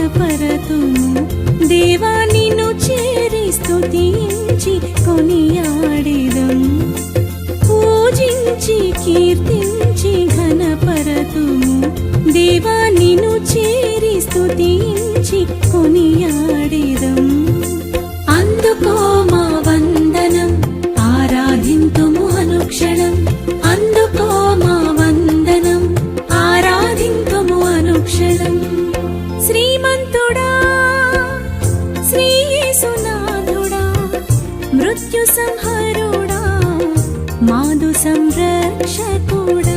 ఘనపరతుము దేవా నిన్ను చేరి స్తుతించి కొనియాడెదం పూజించి కీర్తించి ఘనపరతుము దేవా నిన్ను చేరి స్తుతించి కొనియాడెదం అందుకో మా వందనం ఆరాధింతుము అనుక్షణం అందుకో మా వందనం ఆరాధింతుము అనుక్షణం శ్రీమంతుడా శ్రీ యేసునాథుడా మృత్యు సంహరుడా మాదు సంరక్షకుడా